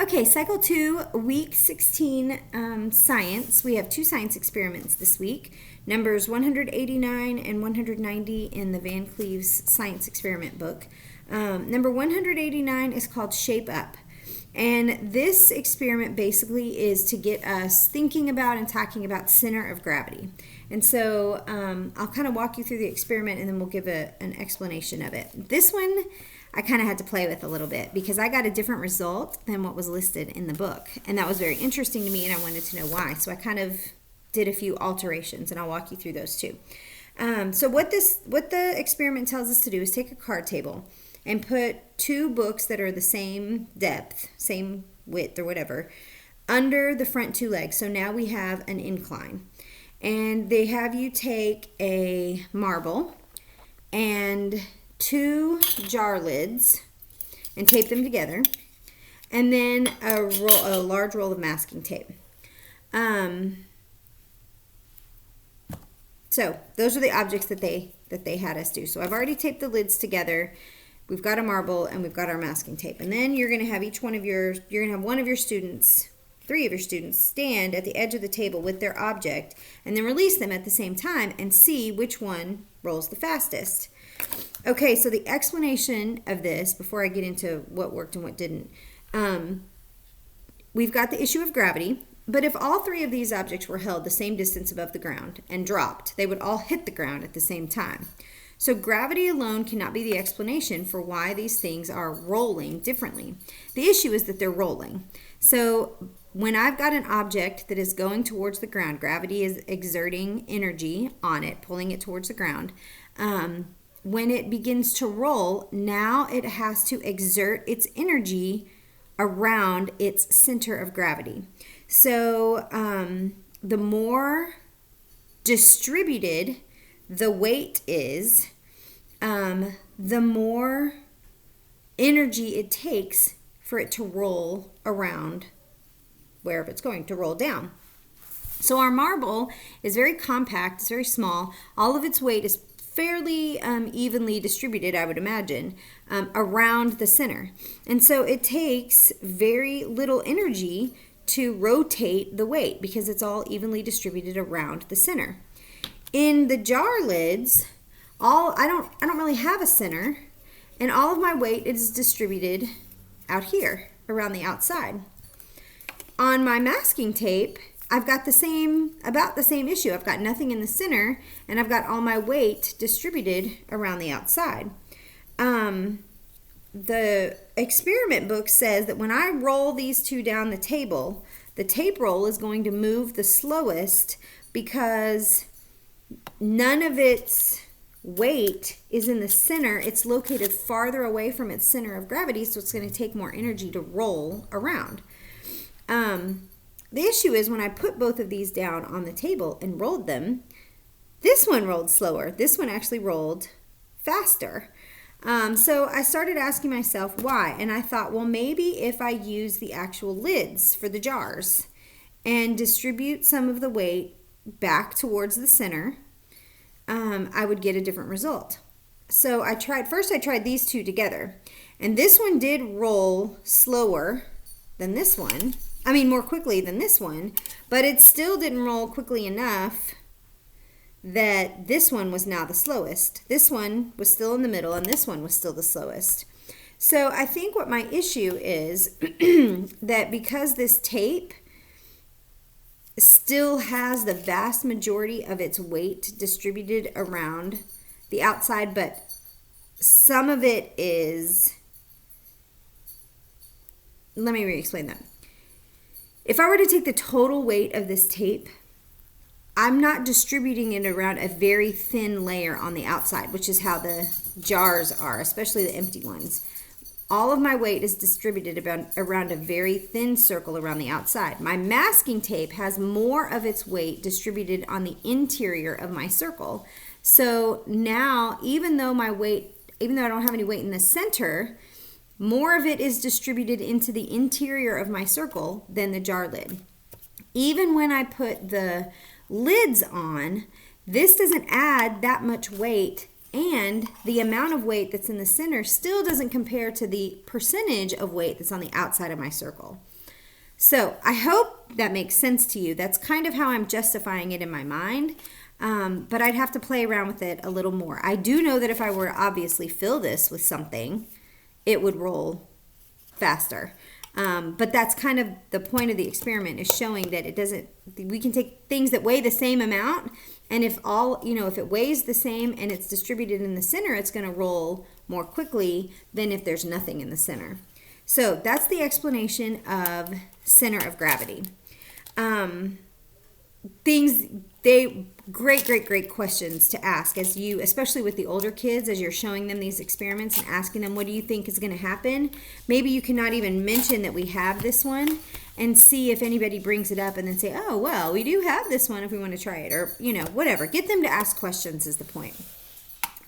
Okay, cycle 2, week 16 science. We have 2 science experiments this week, numbers 189 and 190 in the Van Cleve's science experiment book. Number 189 is called Shape Up. And this experiment basically is to get us thinking about and talking about center of gravity. And so I'll kind of walk you through the experiment and then we'll give an explanation of it. This one I kind of had to play with a little bit because I got a different result than what was listed in the book. And that was very interesting to me and I wanted to know why. So I kind of did a few alterations and I'll walk you through those too. So what the experiment tells us to do is take a card table and put 2 books that are the same depth, same width or whatever, under the front 2 legs. So now we have an incline. And they have you take a marble and 2 jar lids and tape them together, and then a large roll of masking tape. So those are the objects that they had us do. So I've already taped the lids together. We've got a marble and we've got our masking tape. And then you're going to have one of your students, 3 of your students, stand at the edge of the table with their object and then release them at the same time and see which one rolls the fastest. Okay, so the explanation of this, before I get into what worked and what didn't, we've got the issue of gravity, but if all 3 of these objects were held the same distance above the ground and dropped, they would all hit the ground at the same time. So gravity alone cannot be the explanation for why these things are rolling differently. The issue is that they're rolling. So when I've got an object that is going towards the ground, gravity is exerting energy on it, pulling it towards the ground. When it begins to roll, now it has to exert its energy around its center of gravity. So the more distributed the weight is, the more energy it takes for it to roll around wherever it's going to roll down. So our marble is very compact, it's very small. All of its weight is fairly evenly distributed, I would imagine, around the center. And so it takes very little energy to rotate the weight because it's all evenly distributed around the center. In the jar lids, I don't really have a center, and all of my weight is distributed out here around the outside. On my masking tape, I've got about the same issue. I've got nothing in the center, and I've got all my weight distributed around the outside. The experiment book says that when I roll these 2 down the table, the tape roll is going to move the slowest because none of its weight is in the center. It's located farther away from its center of gravity, so it's going to take more energy to roll around. The issue is when I put both of these down on the table and rolled them, this one rolled slower. This one actually rolled faster. So I started asking myself why, and I thought, well, maybe if I use the actual lids for the jars and distribute some of the weight back towards the center, I would get a different result. So I tried these 2 together, and this one did roll slower than this one. More quickly than this one, but it still didn't roll quickly enough that this one was now the slowest. This one was still in the middle, and this one was still the slowest. So I think what my issue is that because this tape still has the vast majority of its weight distributed around the outside, but some of it is... Let me re-explain that. If I were to take the total weight of this tape, I'm not distributing it around a very thin layer on the outside, which is how the jars are, especially the empty ones. All of my weight is distributed around a very thin circle around the outside. My masking tape has more of its weight distributed on the interior of my circle. So now, even though I don't have any weight in the center, more of it is distributed into the interior of my circle than the jar lid. Even when I put the lids on, this doesn't add that much weight And the amount of weight that's in the center still doesn't compare to the percentage of weight that's on the outside of my circle. So I hope that makes sense to you. That's kind of how I'm justifying it in my mind. But I'd have to play around with it a little more. I do know that if I were to obviously fill this with something, it would roll faster. But that's kind of the point of the experiment, is showing that it doesn't, we can take things that weigh the same amount, and if if it weighs the same and it's distributed in the center, it's going to roll more quickly than if there's nothing in the center. So that's the explanation of center of gravity. Great questions to ask as you, especially with the older kids, as you're showing them these experiments and asking them, what do you think is going to happen? Maybe you cannot even mention that we have this one, and see if anybody brings it up, and then say, oh, well, we do have this one if we want to try it, or, whatever. Get them to ask questions is the point.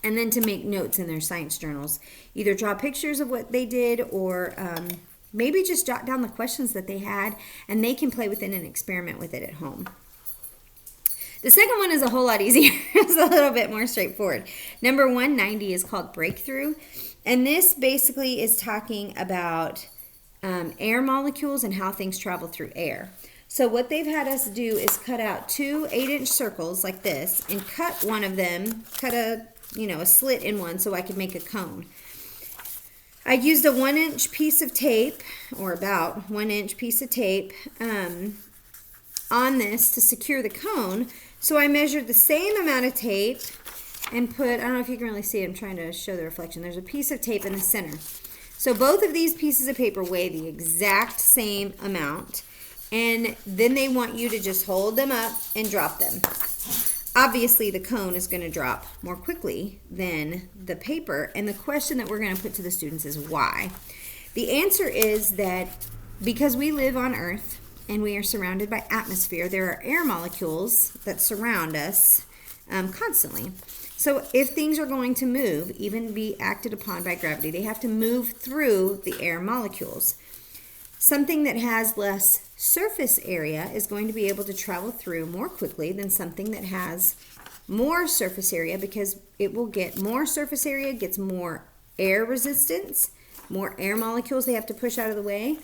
And then to make notes in their science journals. Either draw pictures of what they did, or maybe just jot down the questions that they had, and they can play within an experiment with it at home. The second one is a whole lot easier. It's a little bit more straightforward. Number 190 is called Breakthrough. And this basically is talking about air molecules and how things travel through air. So what they've had us do is cut out two 8-inch circles like this, and cut one of them, cut a slit in one so I could make a cone. I used a 1-inch piece of tape, or about 1-inch piece of tape, on this to secure the cone. So I measured the same amount of tape and put, I don't know if you can really see it, I'm trying to show the reflection. There's a piece of tape in the center. So both of these pieces of paper weigh the exact same amount, and then they want you to just hold them up and drop them. Obviously the cone is going to drop more quickly than the paper, and the question that we're going to put to the students is why. The answer is that because we live on Earth and we are surrounded by atmosphere, there are air molecules that surround us constantly. So if things are going to move, even be acted upon by gravity, they have to move through the air molecules. Something that has less surface area is going to be able to travel through more quickly than something that has more surface area, because it will get more surface area, gets more air resistance, more air molecules they have to push out of the way.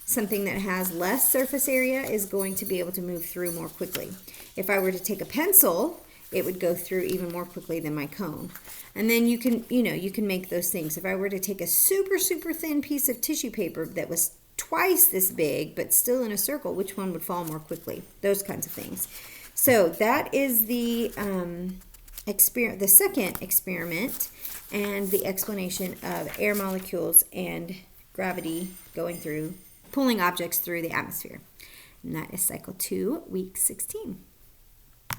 Something that has less surface area is going to be able to move through more quickly. If I were to take a pencil, it would go through even more quickly than my cone. And then you can make those things. If I were to take a super thin piece of tissue paper that was twice this big but still in a circle, which one would fall more quickly? Those kinds of things. So that is the second experiment, and the explanation of air molecules and gravity pulling objects through the atmosphere. And that is cycle 2, week 16.